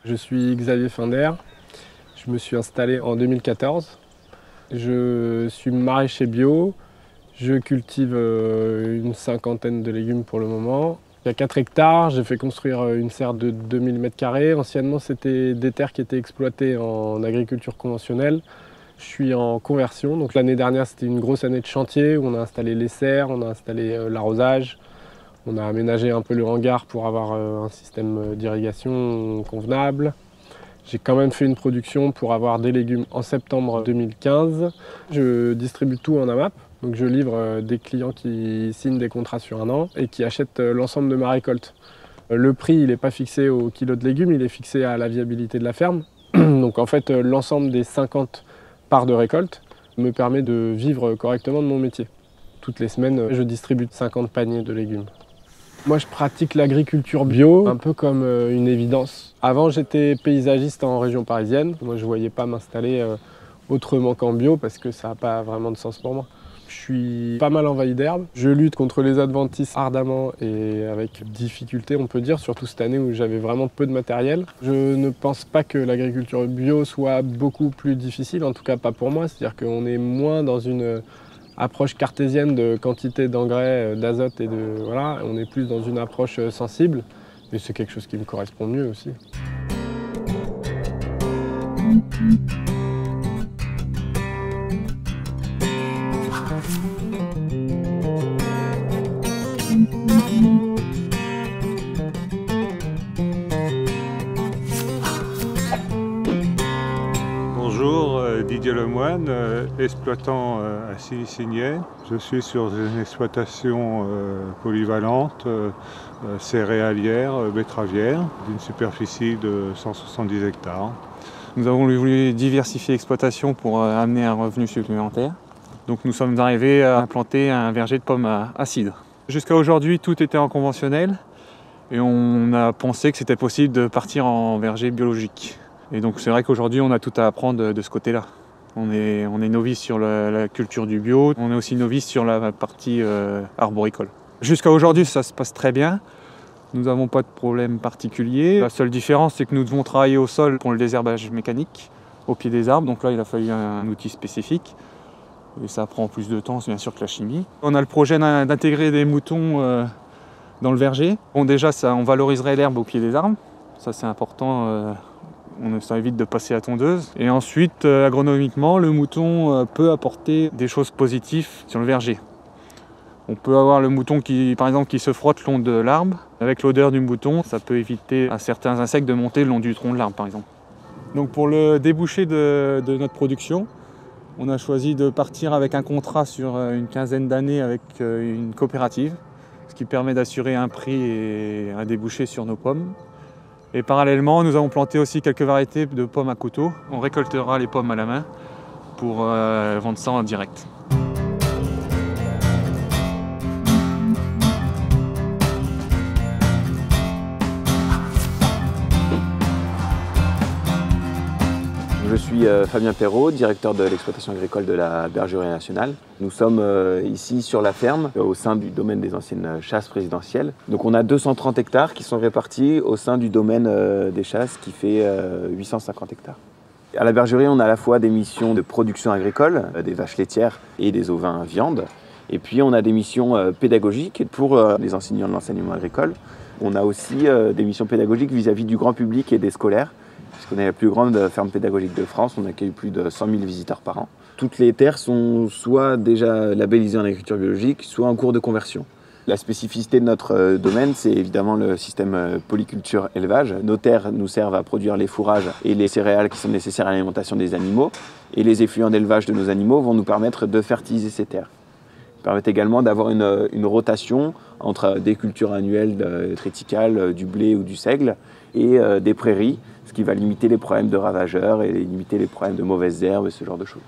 Je suis Xavier Finder, je me suis installé en 2014. Je suis maraîcher bio, je cultive une cinquantaine de légumes pour le moment. Il y a 4 hectares, j'ai fait construire une serre de 2000 m². Anciennement, c'était des terres qui étaient exploitées en agriculture conventionnelle. Je suis en conversion, donc l'année dernière, c'était une grosse année de chantier où on a installé les serres, on a installé l'arrosage. On a aménagé un peu le hangar pour avoir un système d'irrigation convenable. J'ai quand même fait une production pour avoir des légumes en septembre 2015. Je distribue tout en AMAP, donc je livre des clients qui signent des contrats sur 1 an et qui achètent l'ensemble de ma récolte. Le prix, il n'est pas fixé au kilo de légumes, il est fixé à la viabilité de la ferme. Donc en fait, l'ensemble des 50 parts de récolte me permet de vivre correctement de mon métier. Toutes les semaines, je distribue 50 paniers de légumes. Moi, je pratique l'agriculture bio, un peu comme une évidence. Avant, j'étais paysagiste en région parisienne. Moi, je ne voyais pas m'installer autrement qu'en bio parce que ça n'a pas vraiment de sens pour moi. Je suis pas mal envahi d'herbe. Je lutte contre les adventices ardemment et avec difficulté, on peut dire, surtout cette année où j'avais vraiment peu de matériel. Je ne pense pas que l'agriculture bio soit beaucoup plus difficile, en tout cas pas pour moi. C'est-à-dire qu'on est moins dans une approche cartésienne de quantité d'engrais, d'azote et de voilà, on est plus dans une approche sensible et c'est quelque chose qui me correspond mieux aussi. Bonjour, Didier Lemoine, exploitant à Silly-Signet. Je suis sur une exploitation polyvalente, céréalière, betteravière, d'une superficie de 170 hectares. Nous avons voulu diversifier l'exploitation pour amener un revenu supplémentaire. Donc nous sommes arrivés à implanter un verger de pommes à cidre. Jusqu'à aujourd'hui, tout était en conventionnel et on a pensé que c'était possible de partir en verger biologique. Et donc c'est vrai qu'aujourd'hui on a tout à apprendre de ce côté-là. On est novice sur la culture du bio, on est aussi novice sur la partie arboricole. Jusqu'à aujourd'hui ça se passe très bien, nous n'avons pas de problème particulier. La seule différence c'est que nous devons travailler au sol pour le désherbage mécanique, au pied des arbres, donc là il a fallu un outil spécifique. Et ça prend plus de temps bien sûr que la chimie. On a le projet d'intégrer des moutons dans le verger. Bon déjà on valoriserait l'herbe au pied des arbres, ça c'est important. Ça évite de passer à tondeuse. Et ensuite, agronomiquement, le mouton peut apporter des choses positives sur le verger. On peut avoir le mouton par exemple, qui se frotte le long de l'arbre. Avec l'odeur du mouton, ça peut éviter à certains insectes de monter le long du tronc de l'arbre, par exemple. Donc pour le débouché de notre production, on a choisi de partir avec un contrat sur une quinzaine d'années avec une coopérative, ce qui permet d'assurer un prix et un débouché sur nos pommes. Et parallèlement, nous avons planté aussi quelques variétés de pommes à couteau. On récoltera les pommes à la main pour vendre ça en direct. Je suis Fabien Perrault, directeur de l'exploitation agricole de la Bergerie Nationale. Nous sommes ici sur la ferme, au sein du domaine des anciennes chasses présidentielles. Donc on a 230 hectares qui sont répartis au sein du domaine des chasses qui fait 850 hectares. À la bergerie, on a à la fois des missions de production agricole, des vaches laitières et des ovins viande. Et puis on a des missions pédagogiques pour les enseignants de l'enseignement agricole. On a aussi des missions pédagogiques vis-à-vis du grand public et des scolaires. Puisqu'on est la plus grande ferme pédagogique de France, on accueille plus de 100 000 visiteurs par an. Toutes les terres sont soit déjà labellisées en agriculture biologique, soit en cours de conversion. La spécificité de notre domaine, c'est évidemment le système polyculture-élevage. Nos terres nous servent à produire les fourrages et les céréales qui sont nécessaires à l'alimentation des animaux. Et les effluents d'élevage de nos animaux vont nous permettre de fertiliser ces terres. Ils permettent également d'avoir une rotation entre des cultures annuelles triticales, du blé ou du seigle, et des prairies, ce qui va limiter les problèmes de ravageurs et limiter les problèmes de mauvaises herbes et ce genre de choses.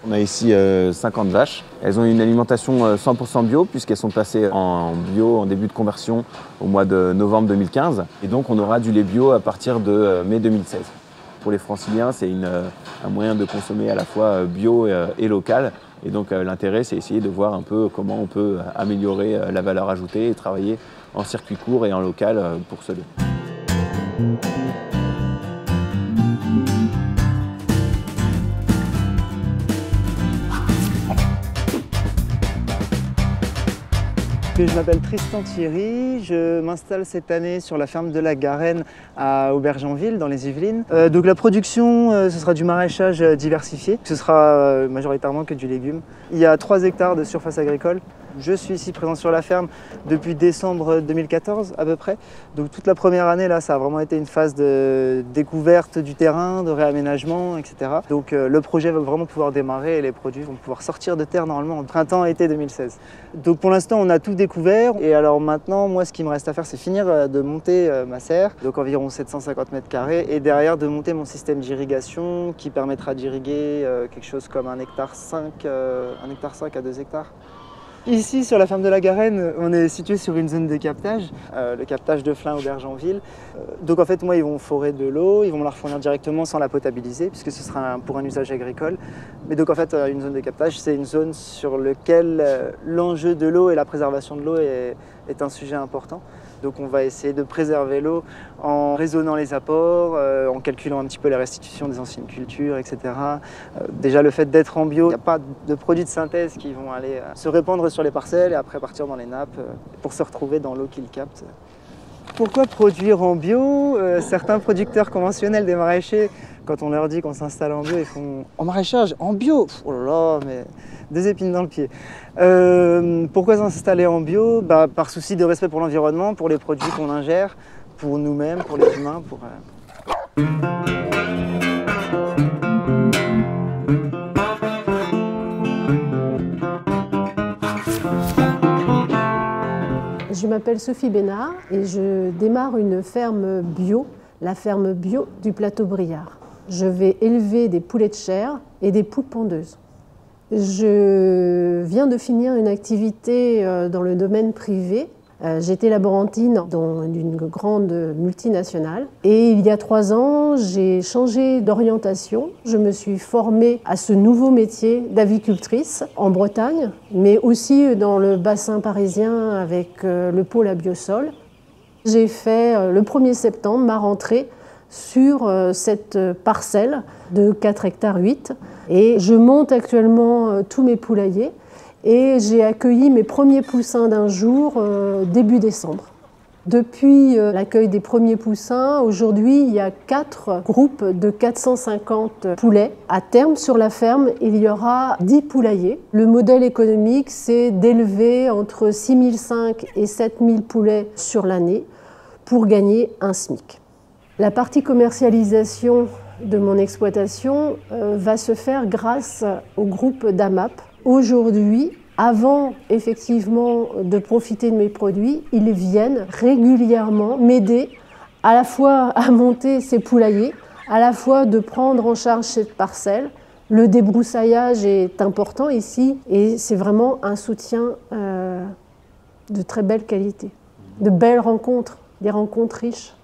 On a ici 50 vaches. Elles ont une alimentation 100% bio puisqu'elles sont passées en bio en début de conversion au mois de novembre 2015. Et donc on aura du lait bio à partir de mai 2016. Pour les franciliens, c'est un moyen de consommer à la fois bio et local. Et donc l'intérêt, c'est essayer de voir un peu comment on peut améliorer la valeur ajoutée et travailler en circuit court et en local pour ce lait. Je m'appelle Tristan Thierry, je m'installe cette année sur la ferme de la Garenne à Aubergenville dans les Yvelines. Donc la production, ce sera du maraîchage diversifié, ce sera majoritairement que du légume. Il y a 3 hectares de surface agricole. Je suis ici présent sur la ferme depuis décembre 2014 à peu près. Donc toute la première année là, ça a vraiment été une phase de découverte du terrain, de réaménagement, etc. Donc le projet va vraiment pouvoir démarrer et les produits vont pouvoir sortir de terre normalement en printemps-été 2016. Donc pour l'instant on a tout découvert et alors maintenant moi ce qui me reste à faire c'est finir de monter ma serre, donc environ 750 mètres carrés, et derrière de monter mon système d'irrigation qui permettra d'irriguer quelque chose comme 1,5 hectare à 2 hectares. Ici, sur la ferme de la Garenne, on est situé sur une zone de captage, le captage de Flins Aubergenville. Donc en fait, moi, ils vont forer de l'eau, ils vont me la refournir directement sans la potabiliser, puisque ce sera pour un usage agricole. Mais donc en fait, une zone de captage, c'est une zone sur laquelle l'enjeu de l'eau et la préservation de l'eau est un sujet important. Donc on va essayer de préserver l'eau en raisonnant les apports, en calculant un petit peu les restitutions des anciennes cultures, etc. Déjà le fait d'être en bio, il n'y a pas de produits de synthèse qui vont aller se répandre sur les parcelles et après partir dans les nappes pour se retrouver dans l'eau qu'ils captent. Pourquoi produire en bio? Certains producteurs conventionnels des maraîchers, quand on leur dit qu'on s'installe en bio, ils font « en maraîchage, en bio !» Oh là là, mais 2 épines dans le pied. Pourquoi s'installer en bio? Par souci de respect pour l'environnement, pour les produits qu'on ingère, pour nous-mêmes, pour les humains. Je m'appelle Sophie Bénard et je démarre une ferme bio, la ferme bio du Plateau Briard. Je vais élever des poulets de chair et des poules pondeuses. Je viens de finir une activité dans le domaine privé. J'étais laborantine dans une grande multinationale et il y a 3 ans, j'ai changé d'orientation. Je me suis formée à ce nouveau métier d'avicultrice en Bretagne, mais aussi dans le bassin parisien avec le pôle à Biosol. J'ai fait le 1er septembre ma rentrée sur cette parcelle de 4,8 hectares et je monte actuellement tous mes poulaillers et j'ai accueilli mes premiers poussins d'un jour début décembre. Depuis l'accueil des premiers poussins, aujourd'hui il y a 4 groupes de 450 poulets. À terme sur la ferme, il y aura 10 poulaillers. Le modèle économique, c'est d'élever entre 6 500 et 7 000 poulets sur l'année pour gagner un SMIC. La partie commercialisation de mon exploitation va se faire grâce au groupe d'AMAP. Aujourd'hui, avant effectivement de profiter de mes produits, ils viennent régulièrement m'aider à la fois à monter ces poulaillers, à la fois de prendre en charge cette parcelle. Le débroussaillage est important ici et c'est vraiment un soutien de très belle qualité, de belles rencontres, des rencontres riches.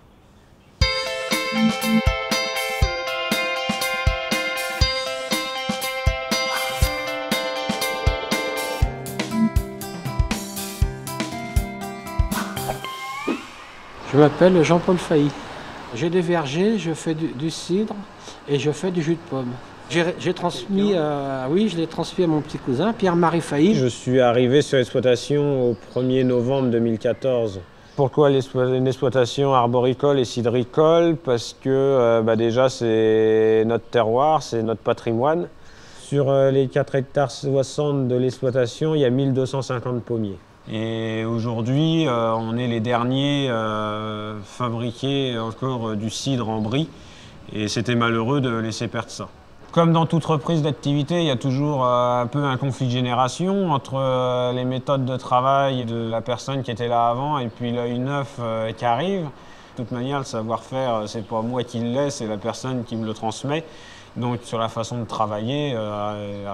Je m'appelle Jean-Paul Failly. J'ai des vergers, je fais du cidre et je fais du jus de pomme. J'ai transmis, je l'ai transmis à mon petit cousin, Pierre-Marie Failly. Je suis arrivé sur l'exploitation au 1er novembre 2014. Pourquoi une exploitation arboricole et cidricole? Parce que déjà c'est notre terroir, c'est notre patrimoine. Sur les 4,60 hectares de l'exploitation, il y a 1250 pommiers. Et aujourd'hui, on est les derniers fabriqués encore du cidre en brie. Et c'était malheureux de laisser perdre ça. Comme dans toute reprise d'activité, il y a toujours un peu un conflit de génération entre les méthodes de travail de la personne qui était là avant et puis l'œil neuf qui arrive. De toute manière, le savoir-faire, c'est pas moi qui le laisse, c'est la personne qui me le transmet. Donc sur la façon de travailler,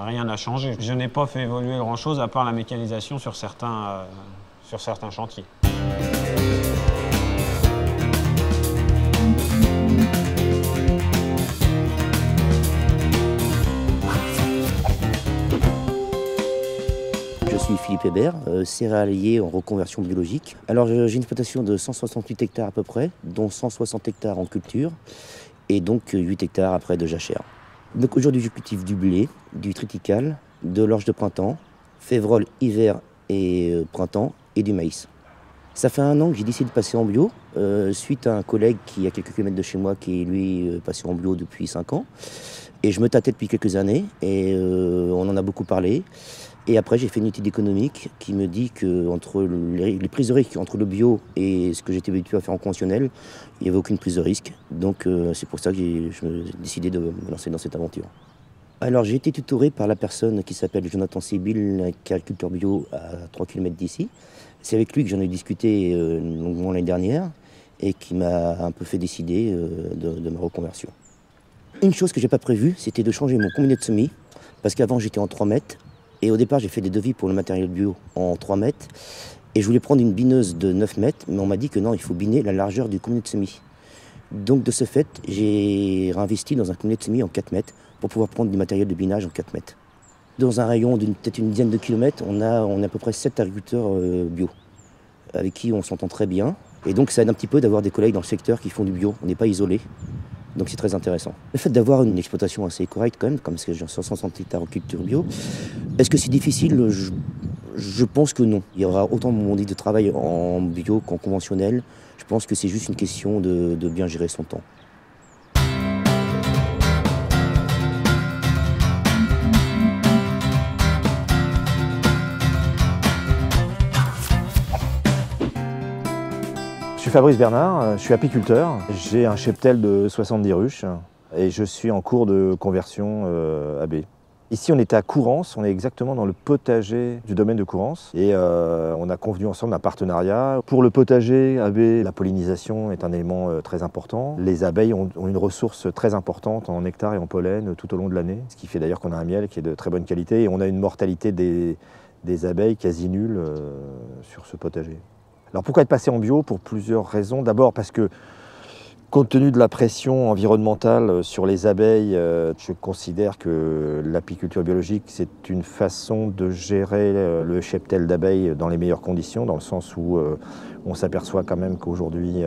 rien n'a changé. Je n'ai pas fait évoluer grand-chose à part la mécanisation sur certains chantiers. Je suis Philippe Hébert, céréalier en reconversion biologique. Alors j'ai une exploitation de 168 hectares à peu près, dont 160 hectares en culture et donc 8 hectares après de jachère. Donc aujourd'hui je cultive du blé, du triticale, de l'orge de printemps, févrole hiver et printemps et du maïs. Ça fait 1 an que j'ai décidé de passer en bio, suite à un collègue qui est à quelques kilomètres de chez moi qui est lui passé en bio depuis 5 ans. Et je me tâtais depuis quelques années et on en a beaucoup parlé. Et après, j'ai fait une étude économique qui me dit que entre les prises de risque entre le bio et ce que j'étais habitué à faire en conventionnel, il n'y avait aucune prise de risque. Donc c'est pour ça que j'ai décidé de me lancer dans cette aventure. Alors j'ai été tutoré par la personne qui s'appelle Jonathan Sébil, qui est agriculteur bio à 3 km d'ici. C'est avec lui que j'en ai discuté longuement l'année dernière et qui m'a un peu fait décider de ma reconversion. Une chose que je n'ai pas prévue, c'était de changer mon combiné de semis, parce qu'avant j'étais en 3 mètres. Et au départ, j'ai fait des devis pour le matériel bio en 3 mètres. Et je voulais prendre une bineuse de 9 mètres, mais on m'a dit que non, il faut biner la largeur du combiné de semis. Donc de ce fait, j'ai réinvesti dans un combiné de semis en 4 mètres pour pouvoir prendre du matériel de binage en 4 mètres. Dans un rayon d'une peut-être une dizaine de kilomètres, on a à peu près 7 agriculteurs bio, avec qui on s'entend très bien. Et donc ça aide un petit peu d'avoir des collègues dans le secteur qui font du bio. On n'est pas isolés. Donc c'est très intéressant. Le fait d'avoir une exploitation assez correcte quand même, comme c'est j'ai 160 hectares en culture bio, est-ce que c'est difficile? Je pense que non. Il y aura autant de monde de travail en bio qu'en conventionnel. Je pense que c'est juste une question de bien gérer son temps. Je suis Fabrice Bernard, je suis apiculteur. J'ai un cheptel de 70 ruches et je suis en cours de conversion AB. Ici, on était à Courance, on est exactement dans le potager du domaine de Courance et on a convenu ensemble d'un partenariat. Pour le potager AB, la pollinisation est un élément très important. Les abeilles ont une ressource très importante en nectar et en pollen tout au long de l'année, ce qui fait d'ailleurs qu'on a un miel qui est de très bonne qualité et on a une mortalité des abeilles quasi nulle sur ce potager. Alors pourquoi être passé en bio? Pour plusieurs raisons. D'abord parce que compte tenu de la pression environnementale sur les abeilles, je considère que l'apiculture biologique, c'est une façon de gérer le cheptel d'abeilles dans les meilleures conditions, dans le sens où on s'aperçoit quand même qu'aujourd'hui,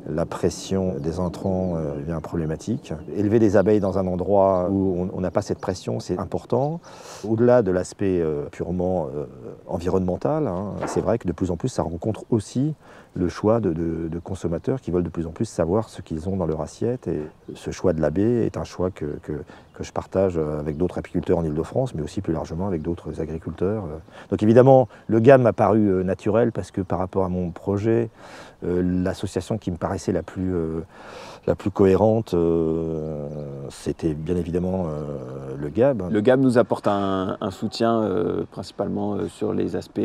la pression des intrants devient problématique. Élever des abeilles dans un endroit où on n'a pas cette pression, c'est important. Au-delà de l'aspect purement environnemental, hein, c'est vrai que de plus en plus, ça rencontre aussi le choix de consommateurs qui veulent de plus en plus savoir ce qu'ils ont dans leur assiette. Et ce choix de la baie est un choix que je partage avec d'autres apiculteurs en Ile-de-France, mais aussi plus largement avec d'autres agriculteurs. Donc évidemment, le GAB m'a paru naturel parce que par rapport à mon projet, l'association qui me paraissait la plus cohérente, c'était bien évidemment le GAB. Le GAB nous apporte un soutien principalement sur les aspects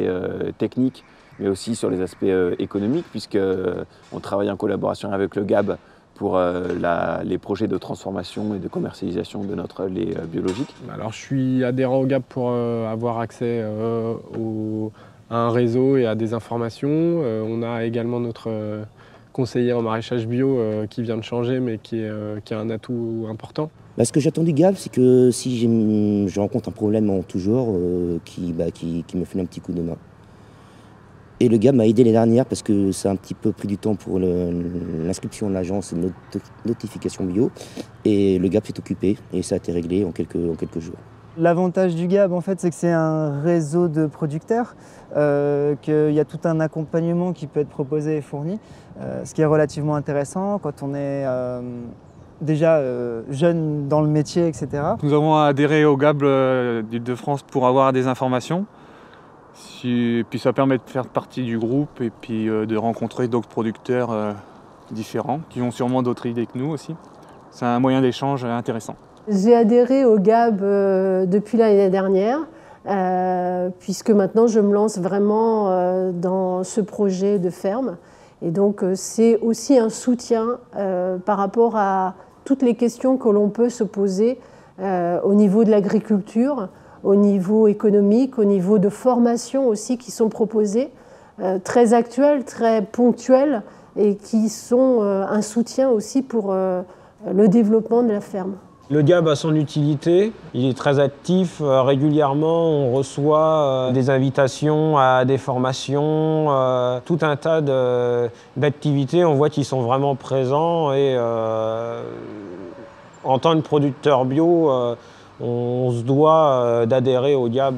techniques, mais aussi sur les aspects économiques, puisqu'on travaille en collaboration avec le GAB pour les projets de transformation et de commercialisation de notre lait biologique. Alors je suis adhérent au GAB pour avoir accès à un réseau et à des informations. On a également notre conseiller en maraîchage bio qui vient de changer, mais qui a un atout important. Ce que j'attends du GAB, c'est que si je rencontre un problème en tout genre, qui me file un petit coup de main. Et le GAB m'a aidé l'année dernière parce que ça a un petit peu pris du temps pour l'inscription de l'agence et de notification bio. Et le GAB s'est occupé et ça a été réglé en quelques jours. L'avantage du GAB, en fait, c'est que c'est un réseau de producteurs, qu'il y a tout un accompagnement qui peut être proposé et fourni, ce qui est relativement intéressant quand on est déjà jeune dans le métier, etc. Nous avons adhéré au GAB d'Île-de-France pour avoir des informations. Et puis ça permet de faire partie du groupe et puis de rencontrer d'autres producteurs différents qui ont sûrement d'autres idées que nous aussi. C'est un moyen d'échange intéressant. J'ai adhéré au GAB depuis l'année dernière, puisque maintenant je me lance vraiment dans ce projet de ferme. Et donc c'est aussi un soutien par rapport à toutes les questions que l'on peut se poser au niveau de l'agriculture, au niveau économique, au niveau de formation aussi qui sont proposées, très actuelles, très ponctuelles et qui sont un soutien aussi pour le développement de la ferme. Le GAB a son utilité, il est très actif. Régulièrement, on reçoit des invitations à des formations, tout un tas d'activités. On voit qu'ils sont vraiment présents et en tant que producteur bio, on se doit d'adhérer au GAB.